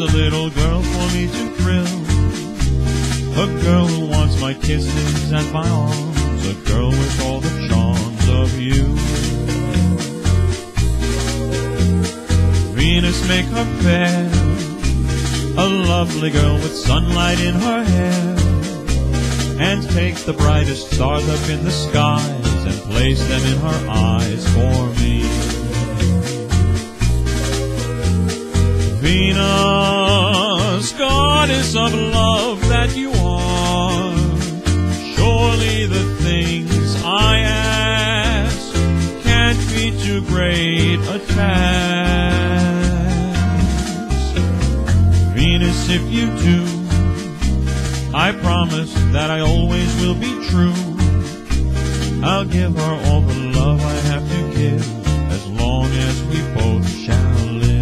a little girl for me to thrill, a girl who wants my kisses and my arms, a girl with all the charms of you. Venus, make her fair, a lovely girl with sunlight in her hair, and take the brightest stars up in the skies and place them in her eyes for me. Venus, goddess of love that you are, surely the things I ask can't be too great a task. Venus, if you do, I promise that I always will be true. I'll give her all the love I have to give, as long as we both shall live.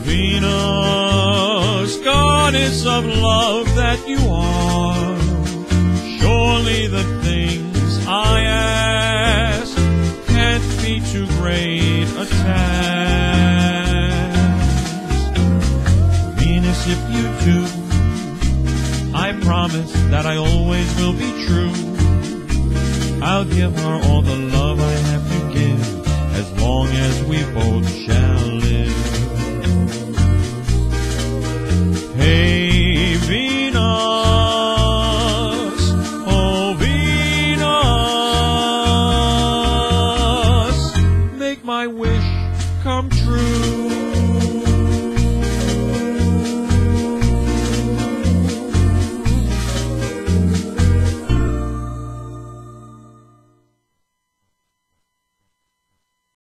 Venus, goddess of love that you are, surely the things I ask can't be too great a task. Venus, if you do, I promise that I always will be true. I'll give her all the love I have to give, as long as we both shall live. Hey, Venus, oh Venus, make my wish come true.